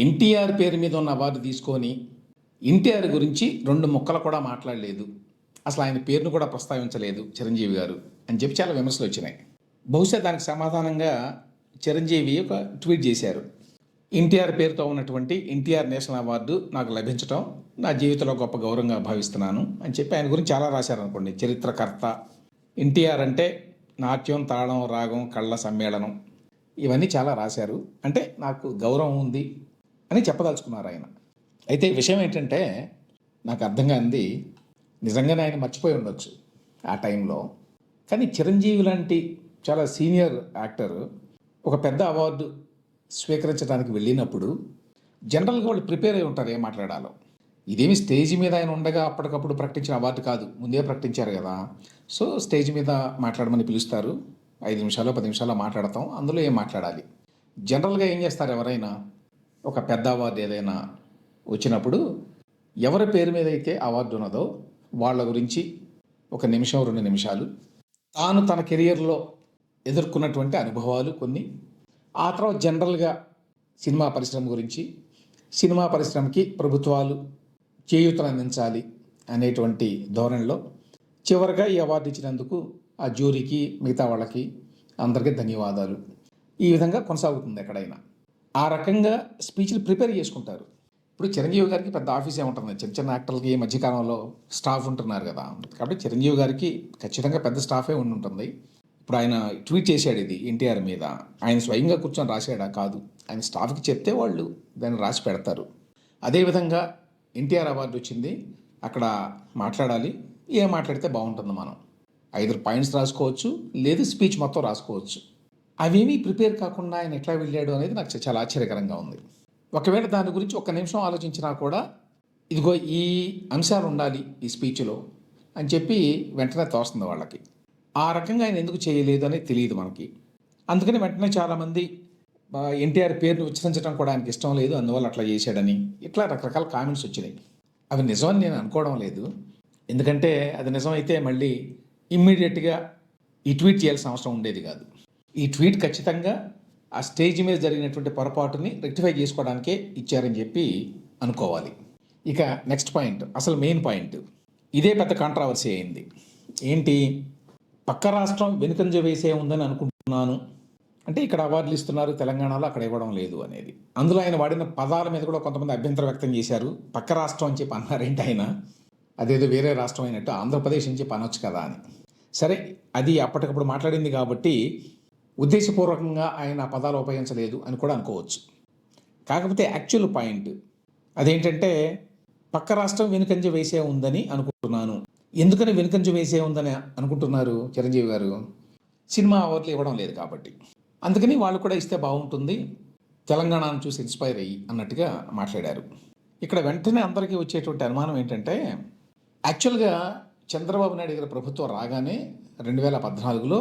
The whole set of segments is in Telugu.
ఎన్టీఆర్ పేరు మీద ఉన్న అవార్డు తీసుకొని ఎన్టీఆర్ గురించి 2 ముక్కలు కూడా మాట్లాడలేదు. అసలు ఆయన పేరును కూడా ప్రస్తావించలేదు చిరంజీవి గారు అని చెప్పి చాలా విమర్శలు వచ్చినాయి. బహుశా దానికి సమాధానంగా చిరంజీవి ఒక ట్వీట్ చేశారు. ఎన్టీఆర్ పేరుతో ఉన్నటువంటి ఎన్టీఆర్ నేషనల్ అవార్డు నాకు లభించడం నా జీవితంలో గొప్ప గౌరవంగా భావిస్తున్నాను అని చెప్పి ఆయన గురించి చాలా రాశారనుకోండి. చరిత్రకర్త, ఎన్టీఆర్ అంటే నాట్యం, తాళం, రాగం, కళ్ళ సమ్మేళనం, ఇవన్నీ చాలా రాశారు. అంటే నాకు గౌరవం ఉంది అని చెప్పదలుచుకున్నారు ఆయన. అయితే విషయం ఏంటంటే, నాకు అర్థం కానిది, నిజంగానే ఆయన మర్చిపోయి ఉండొచ్చు ఆ టైంలో. కానీ చిరంజీవి లాంటి చాలా సీనియర్ యాక్టర్ ఒక పెద్ద అవార్డు స్వీకరించడానికి వెళ్ళినప్పుడు జనరల్గా వాళ్ళు ప్రిపేర్ అయి ఉంటారు ఏం మాట్లాడాలో. ఇదేమి స్టేజ్ మీద ఆయన ఉండగా అప్పటికప్పుడు ప్రకటించిన అవార్డు కాదు, ముందే ప్రకటించారు కదా. సో స్టేజ్ మీద మాట్లాడమని పిలుస్తారు, 5 నిమిషాలు 10 నిమిషాలు మాట్లాడతాం, అందులో ఏం మాట్లాడాలి. జనరల్గా ఏం చేస్తారు, ఎవరైనా ఒక పెద్ద అవార్డు ఏదైనా వచ్చినప్పుడు ఎవరి పేరు మీద అయితే అవార్డు ఉన్నదో వాళ్ళ గురించి 1 నిమిషం 2 నిమిషాలు, తాను తన కెరియర్లో ఎదుర్కొన్నటువంటి అనుభవాలు కొన్ని, ఆ తర్వాత జనరల్గా సినిమా పరిశ్రమ గురించి, సినిమా పరిశ్రమకి ప్రభుత్వాలు చేయూతను అందించాలి అనేటువంటి ధోరణిలో చివరిగా ఈ అవార్డు ఇచ్చినందుకు ఆ జ్యూరీకి, మిగతా వాళ్ళకి అందరికీ ధన్యవాదాలు, ఈ విధంగా కొనసాగుతుంది ఎక్కడైనా. ఆ రకంగా స్పీచ్లు ప్రిపేర్ చేసుకుంటారు. ఇప్పుడు చిరంజీవి గారికి పెద్ద ఆఫీస్ ఏముంటుంది, చిన్న చిన్న యాక్టర్లకి ఈ మధ్యకాలంలో స్టాఫ్ ఉంటున్నారు కదా. కాబట్టి చిరంజీవి గారికి ఖచ్చితంగా పెద్ద స్టాఫే ఉండి ఉంటుంది. ఇప్పుడు ఆయన ట్వీట్ చేశాడు ఇది ఎన్టీఆర్ మీద, ఆయన స్వయంగా కూర్చొని రాశాడా? కాదు, ఆయన స్టాఫ్కి చెప్తే వాళ్ళు దాన్ని రాసి పెడతారు. అదేవిధంగా ఎన్టీఆర్ అవార్డు వచ్చింది, అక్కడ మాట్లాడాలి, ఏం మాట్లాడితే బాగుంటుంది, మనం 5 పాయింట్స్ రాసుకోవచ్చు, లేదు స్పీచ్ మొత్తం రాసుకోవచ్చు. అవేమీ ప్రిపేర్ కాకుండా ఆయన ఎట్లా వెళ్ళాడు అనేది నాకు చాలా ఆశ్చర్యకరంగా ఉంది. ఒకవేళ దాని గురించి 1 నిమిషం ఆలోచించినా కూడా ఇదిగో ఈ అంశాలు ఉండాలి ఈ స్పీచ్లో అని చెప్పి వెంటనే తోస్తుంది వాళ్ళకి. ఆ రకంగా ఆయన ఎందుకు చేయలేదు అనేది తెలియదు మనకి. అందుకని వెంటనే చాలామంది ఎన్టీఆర్ పేరుని ఉచ్చరించడం కూడా ఆయనకి ఇష్టం లేదు, అందువల్ల అట్లా చేశాడని ఇట్లా రకరకాల కామెంట్స్ వచ్చినాయి. అవి నిజమని నేను అనుకోవడం లేదు, ఎందుకంటే అది నిజమైతే మళ్ళీ ఇమ్మీడియట్గా ఈ ట్వీట్ చేయాల్సిన అవసరం ఉండేది కాదు. ఈ ట్వీట్ ఖచ్చితంగా ఆ స్టేజ్ మీద జరిగినటువంటి పొరపాటుని రెక్టిఫై చేసుకోవడానికే ఇచ్చారని చెప్పి అనుకోవాలి. ఇక నెక్స్ట్ పాయింట్, అసలు మెయిన్ పాయింట్, ఇదే పెద్ద కాంట్రావర్సీ అయింది. ఏంటి, పక్క రాష్ట్రం వెనుకంజ వేసే ఉందని అనుకుంటున్నాను అంటే, ఇక్కడ అవార్డులు ఇస్తున్నారు తెలంగాణలో, అక్కడ ఇవ్వడం లేదు అనేది. అందులో ఆయన వాడిన పదాల మీద కూడా కొంతమంది అభ్యంతరం వ్యక్తం చేశారు. పక్క రాష్ట్రం అని చెప్పి అన్నారేంటి ఆయన, అదేదో వేరే రాష్ట్రం అయినట్టు ఆంధ్రప్రదేశ్ అని చెప్పి అనొచ్చు కదా అని. సరే, అది అప్పటికప్పుడు మాట్లాడింది కాబట్టి ఉద్దేశపూర్వకంగా ఆయన పదాలు ఉపయోగించలేదు అని కూడా అనుకోవచ్చు. కాకపోతే యాక్చువల్ పాయింట్ అదేంటంటే, పక్క రాష్ట్రం వెనుకంజ వేసే ఉందని అనుకుంటున్నాను. ఎందుకని వెనుకంజ వేసే ఉందని అనుకుంటున్నారు చిరంజీవి గారు? సినిమా అవార్డులు ఇవ్వడం లేదు కాబట్టి. అందుకని వాళ్ళు కూడా ఇస్తే బాగుంటుంది, తెలంగాణను చూసి ఇన్స్పైర్ అయ్యి అన్నట్టుగా మాట్లాడారు. ఇక్కడ వెంటనే అందరికీ వచ్చేటువంటి అనుమానం ఏంటంటే, యాక్చువల్గా చంద్రబాబు నాయుడు గారి ప్రభుత్వం రాగానే 2014లో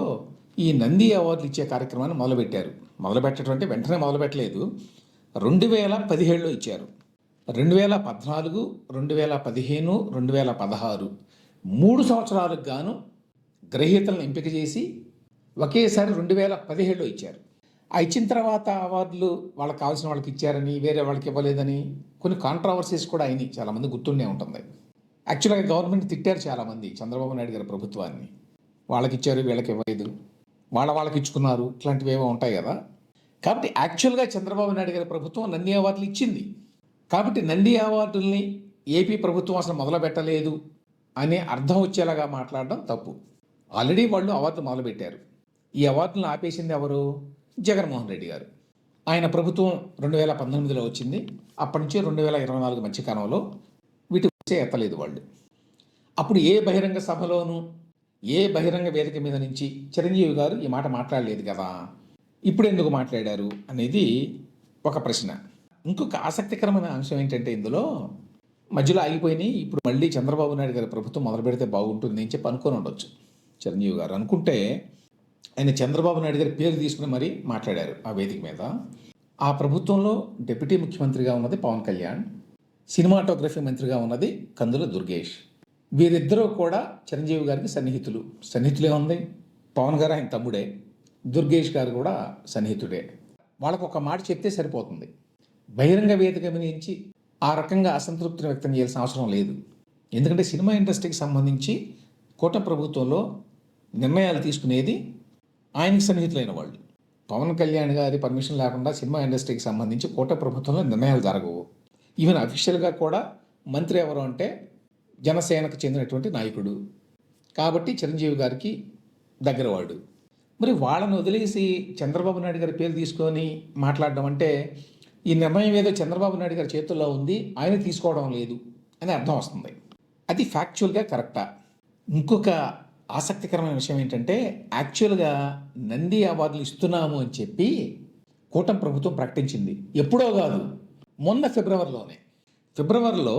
ఈ నంది అవార్డులు ఇచ్చే కార్యక్రమాన్ని మొదలుపెట్టారు. మొదలుపెట్టేటువంటి వెంటనే మొదలుపెట్టలేదు, 2017లో ఇచ్చారు. 2014, 2015, 2016 3 సంవత్సరాలకు గాను గ్రహీతలను ఎంపిక చేసి ఒకేసారి 2017లో ఇచ్చారు. ఆ ఇచ్చిన తర్వాత అవార్డులు వాళ్ళకి కావాల్సిన వాళ్ళకి ఇచ్చారని, వేరే వాళ్ళకి ఇవ్వలేదని కొన్ని కాంట్రావర్సీస్ కూడా అయినాయి, చాలామంది గుర్తుండే ఉంటుంది. యాక్చువల్గా గవర్నమెంట్ తిట్టారు చాలామంది చంద్రబాబు నాయుడు గారి ప్రభుత్వాన్ని, వాళ్ళకి ఇచ్చారు వీళ్ళకి ఇవ్వలేదు, వాళ్ళకి ఇచ్చుకున్నారు, ఇట్లాంటివి ఏవో ఉంటాయి కదా. కాబట్టి యాక్చువల్గా చంద్రబాబు నాయుడు గారి ప్రభుత్వం నంది అవార్డులు ఇచ్చింది. కాబట్టి నంది అవార్డుల్ని ఏపీ ప్రభుత్వం అసలు మొదలు పెట్టలేదు అనే అర్థం వచ్చేలాగా మాట్లాడడం తప్పు. ఆల్రెడీ వాళ్ళు అవార్డు మొదలుపెట్టారు. ఈ అవార్డులను ఆపేసింది ఎవరు? జగన్మోహన్ రెడ్డి గారు. ఆయన ప్రభుత్వం 2019లో వచ్చింది, అప్పటి నుంచి 2024 మధ్యకాలంలో వీటి వచ్చే ఎత్తలేదు వాళ్ళు. అప్పుడు ఏ బహిరంగ సభలోనూ, ఏ బహిరంగ వేదిక మీద నుంచి చిరంజీవి గారు ఈ మాట మాట్లాడలేదు కదా, ఇప్పుడు ఎందుకు మాట్లాడారు అనేది ఒక ప్రశ్న. ఇంకొక ఆసక్తికరమైన అంశం ఏంటంటే, ఇందులో మధ్యలో ఆగిపోయినాయి, ఇప్పుడు మళ్ళీ చంద్రబాబు నాయుడు గారి ప్రభుత్వం మొదలు పెడితే బాగుంటుంది అని చెప్పి అనుకొని ఉండొచ్చు చిరంజీవి గారు. అనుకుంటే ఆయన చంద్రబాబు నాయుడు గారి పేరు తీసుకుని మరీ మాట్లాడారు ఆ వేదిక మీద. ఆ ప్రభుత్వంలో డిప్యూటీ ముఖ్యమంత్రిగా ఉన్నది పవన్ కళ్యాణ్, సినిమాటోగ్రఫీ మంత్రిగా ఉన్నది కందుల దుర్గేష్. వీరిద్దరూ కూడా చిరంజీవి గారికి సన్నిహితులే ఉంది. పవన్ గారు ఆయన తమ్ముడే, దుర్గేష్ గారు కూడా సన్నిహితుడే. వాళ్ళకు ఒక మాట చెప్తే సరిపోతుంది, బహిరంగ వేదిక నుంచి ఆ రకంగా అసంతృప్తిని వ్యక్తం చేయాల్సిన అవసరం లేదు. ఎందుకంటే సినిమా ఇండస్ట్రీకి సంబంధించి కూటమి ప్రభుత్వంలో నిర్ణయాలు తీసుకునేది ఆయనకి సన్నిహితులైన వాళ్ళు. పవన్ కళ్యాణ్ గారి పర్మిషన్ లేకుండా సినిమా ఇండస్ట్రీకి సంబంధించి కూటమి ప్రభుత్వంలో నిర్ణయాలు జరగవు. ఈవెన్ అఫీషియల్గా కూడా మంత్రి ఎవరు అంటే జనసేనకు చెందినటువంటి నాయకుడు, కాబట్టి చిరంజీవి గారికి దగ్గరవాడు. మరి వాళ్ళని వదిలేసి చంద్రబాబు నాయుడు గారి పేరు తీసుకొని మాట్లాడడం అంటే ఈ నిర్ణయం ఏదో చంద్రబాబు నాయుడు గారి చేతుల్లో ఉంది, ఆయన తీసుకోవడం లేదు అని అర్థం వస్తుంది. అది ఫ్యాక్చువల్గా కరెక్టా? ఇంకొక ఆసక్తికరమైన విషయం ఏంటంటే యాక్చువల్గా నంది అవార్డులు ఇస్తున్నాము అని చెప్పి కూటమి ప్రభుత్వం ప్రకటించింది. ఎప్పుడో కాదు, మొన్న ఫిబ్రవరిలో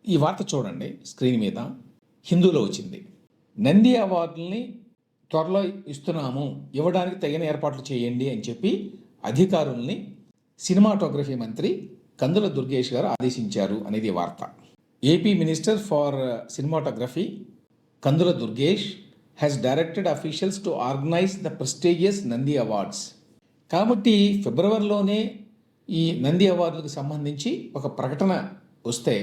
ఈ వార్త చూడండి స్క్రీన్ మీద, హిందూలో వచ్చింది. నంది అవార్డుల్ని త్వరలో ఇస్తున్నాము, ఇవ్వడానికి తగిన ఏర్పాట్లు చేయండి అని చెప్పి అధికారుల్ని సినిమాటోగ్రఫీ మంత్రి కందుల దుర్గేష్ గారు ఆదేశించారు అనేది వార్త. AP minister for cinematography Kandula Durgesh has directed officials to organise the prestigious Nandi awards. కాబట్టి ఫిబ్రవరిలోనే ఈ నంది అవార్డులకు సంబంధించి ఒక ప్రకటన వస్తే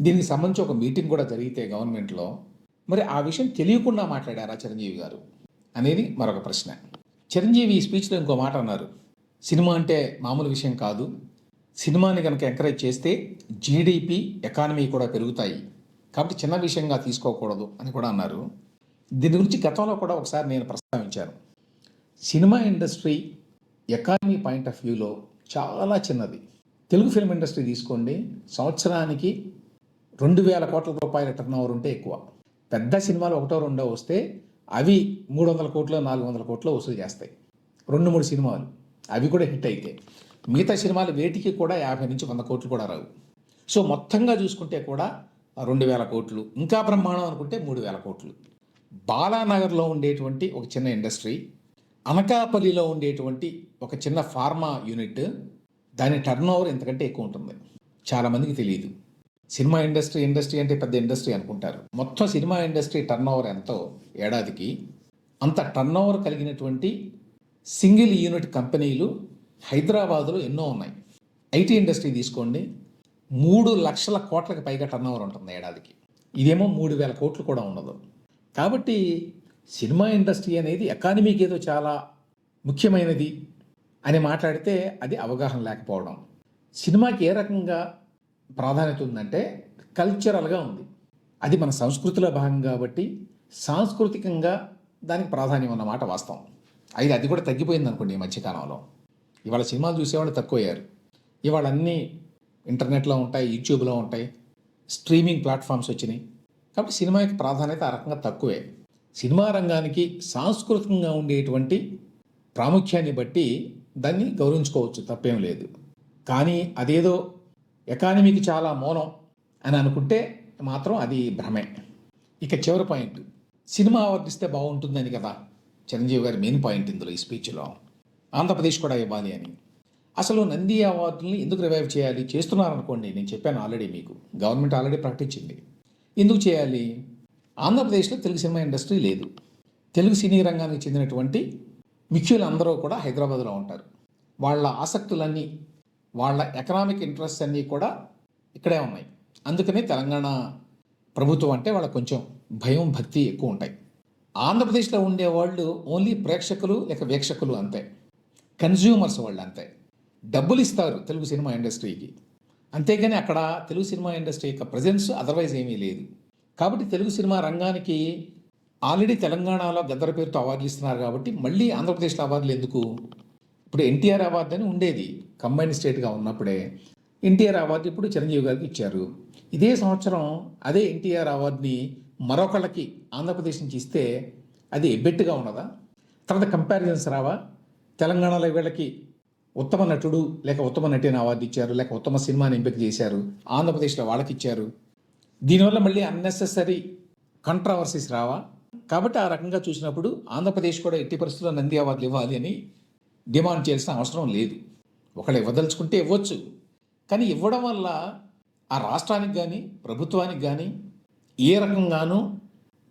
దీనికి సంబంధించి ఒక మీటింగ్ కూడా జరిగితే గవర్నమెంట్లో, మరి ఆ విషయం తెలియకుండా మాట్లాడారా చిరంజీవి గారు అనేది మరొక ప్రశ్న. చిరంజీవి ఈ స్పీచ్లో ఇంకో మాట అన్నారు, సినిమా అంటే మామూలు విషయం కాదు, సినిమాని కనుక ఎంకరేజ్ చేస్తే జీడిపి ఎకానమీ కూడా పెరుగుతాయి, కాబట్టి చిన్న విషయంగా తీసుకోకూడదు అని కూడా అన్నారు. దీని గురించి గతంలో కూడా ఒకసారి నేను ప్రస్తావించాను. Cinema industry economy point of వ్యూలో చాలా చిన్నది. తెలుగు ఫిల్మ్ ఇండస్ట్రీ తీసుకోండి, సంవత్సరానికి 2,000 కోట్ల రూపాయల టర్న్ ఓవర్ ఉంటే ఎక్కువ. పెద్ద సినిమాలు ఒకటో రెండో వస్తే అవి 300 కోట్లు 400 కోట్లు వసూలు చేస్తాయి. 2-3 సినిమాలు అవి కూడా హిట్ అయితే, మిగతా సినిమాలు వేటికి కూడా 50 నుంచి 100 కోట్లు కూడా రావు. సో మొత్తంగా చూసుకుంటే కూడా 2,000 కోట్లు, ఇంకా బ్రహ్మాండం అనుకుంటే 3,000 కోట్లు. బాలానగర్లో ఉండేటువంటి ఒక చిన్న ఇండస్ట్రీ, అనకాపల్లిలో ఉండేటువంటి ఒక చిన్న ఫార్మా యూనిట్, దాని టర్న్ ఓవర్ ఇంతకంటే ఎక్కువ ఉంటుంది. చాలామందికి తెలియదు. సినిమా ఇండస్ట్రీ అంటే పెద్ద ఇండస్ట్రీ అనుకుంటారు. మొత్తం సినిమా ఇండస్ట్రీ టర్న్ ఓవర్ ఎంతో ఏడాదికి, అంత టర్న్ ఓవర్ కలిగినటువంటి సింగిల్ యూనిట్ కంపెనీలు హైదరాబాదులో ఎన్నో ఉన్నాయి. ఐటీ ఇండస్ట్రీ తీసుకోండి, 3 లక్షల కోట్లకు పైగా టర్న్ ఓవర్ ఉంటుంది ఏడాదికి. ఇదేమో 3,000 కోట్లు కూడా ఉండదు. కాబట్టి సినిమా ఇండస్ట్రీ అనేది ఎకానమీకి ఏదో చాలా ముఖ్యమైనది అని మాట్లాడితే అది అవగాహన లేకపోవడం. సినిమాకి ఏ రకంగా ప్రాధాన్యత ఉందంటే కల్చరల్గా ఉంది. అది మన సంస్కృతిలో భాగం కాబట్టి సాంస్కృతికంగా దానికి ప్రాధాన్యం అన్నమాట వాస్తవం. అది కూడా తగ్గిపోయింది అనుకోండి ఈ మధ్యకాలంలో. ఇవాళ సినిమాలు చూసేవాళ్ళు తక్కువయ్యారు. ఇవాళ అన్నీ ఇంటర్నెట్లో ఉంటాయి, యూట్యూబ్లో ఉంటాయి, స్ట్రీమింగ్ ప్లాట్ఫామ్స్ వచ్చినాయి. కాబట్టి సినిమాకి ప్రాధాన్యత ఆ రకంగా తక్కువే. సినిమా రంగానికి సాంస్కృతికంగా ఉండేటువంటి ప్రాముఖ్యాన్ని బట్టి దాన్ని గౌరవించుకోవచ్చు, తప్పేం లేదు. కానీ అదేదో ఎకానమీకి చాలా మూలం అని అనుకుంటే మాత్రం అది భ్రమే. ఇక చివరి పాయింట్, సినిమా అవార్డు ఇస్తే బాగుంటుందని కదా చిరంజీవి గారి మెయిన్ పాయింట్ ఇందులో ఈ స్పీచ్లో. ఆంధ్రప్రదేశ్ కూడా ఇవ్వాలి అని. అసలు నంది అవార్డుల్ని ఎందుకు రివైవ్ చేయాలి? చేస్తున్నారనుకోండి, నేను చెప్పాను ఆల్రెడీ మీకు, గవర్నమెంట్ ఆల్రెడీ ప్రకటించింది. ఎందుకు చేయాలి? ఆంధ్రప్రదేశ్లో తెలుగు సినిమా ఇండస్ట్రీ లేదు. తెలుగు సినీ రంగానికి చెందినటువంటి ముఖ్యులు అందరూ కూడా హైదరాబాద్లో ఉంటారు. వాళ్ళ ఆసక్తులన్నీ, వాళ్ళ ఎకనామిక్ ఇంట్రెస్ట్ అన్నీ కూడా ఇక్కడే ఉన్నాయి. అందుకనే తెలంగాణ ప్రభుత్వం అంటే వాళ్ళకి కొంచెం భయం భక్తి ఎక్కువ ఉంటాయి. ఆంధ్రప్రదేశ్లో ఉండేవాళ్ళు ఓన్లీ ప్రేక్షకులు లేక వీక్షకులు అంతే, కన్జ్యూమర్స్ వాళ్ళు అంతే. డబ్బులు ఇస్తారు తెలుగు సినిమా ఇండస్ట్రీకి, అంతేగాని అక్కడ తెలుగు సినిమా ఇండస్ట్రీ యొక్క ప్రజెన్స్ అదర్వైజ్ ఏమీ లేదు. కాబట్టి తెలుగు సినిమా రంగానికి ఆల్రెడీ తెలంగాణలో గద్దర పేరుతో అవార్డులు ఇస్తున్నారు కాబట్టి మళ్ళీ ఆంధ్రప్రదేశ్లో అవార్డులు ఎందుకు? ఇప్పుడు ఎన్టీఆర్ అవార్డు అని ఉండేది కంబైన్డ్ స్టేట్గా ఉన్నప్పుడే. ఎన్టీఆర్ అవార్డు ఇప్పుడు చిరంజీవి గారికి ఇచ్చారు. ఇదే సంవత్సరం అదే ఎన్టీఆర్ అవార్డుని మరొకళ్ళకి ఆంధ్రప్రదేశ్ నుంచి ఇస్తే అది ఎబ్బెట్టుగా ఉన్నదా? తర్వాత కంపారిజన్స్ రావా? తెలంగాణలో వీళ్ళకి ఉత్తమ నటుడు లేక ఉత్తమ నటిని అవార్డు ఇచ్చారు, లేక ఉత్తమ సినిమాని ఎంపిక చేశారు, ఆంధ్రప్రదేశ్లో వాళ్ళకి ఇచ్చారు. దీనివల్ల మళ్ళీ అన్నెసెసరీ కంట్రవర్సీస్ రావా? కాబట్టి ఆ రకంగా చూసినప్పుడు ఆంధ్రప్రదేశ్ కూడా ఎట్టి పరిస్థితుల్లో నంది అవార్డులు ఇవ్వాలి అని డిమాండ్ చేయాల్సిన అవసరం లేదు. ఒకళ్ళు ఇవ్వదలుచుకుంటే ఇవ్వచ్చు, కానీ ఇవ్వడం వల్ల ఆ రాష్ట్రానికి కానీ ప్రభుత్వానికి కానీ ఏ రకంగానూ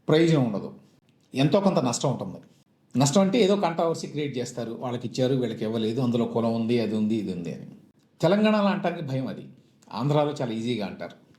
ప్రయోజనం ఉండదు. ఎంతో కొంత నష్టం ఉంటుంది. నష్టం అంటే ఏదో కంట్రవర్సీ క్రియేట్ చేస్తారు, వాళ్ళకి ఇచ్చారు వీళ్ళకి ఇవ్వలేదు, అందులో కులం ఉంది, అది ఉంది, ఇది ఉంది అని. తెలంగాణలో అంటానికి భయం అది. ఆంధ్రాలో చాలా ఈజీగా అంటారు.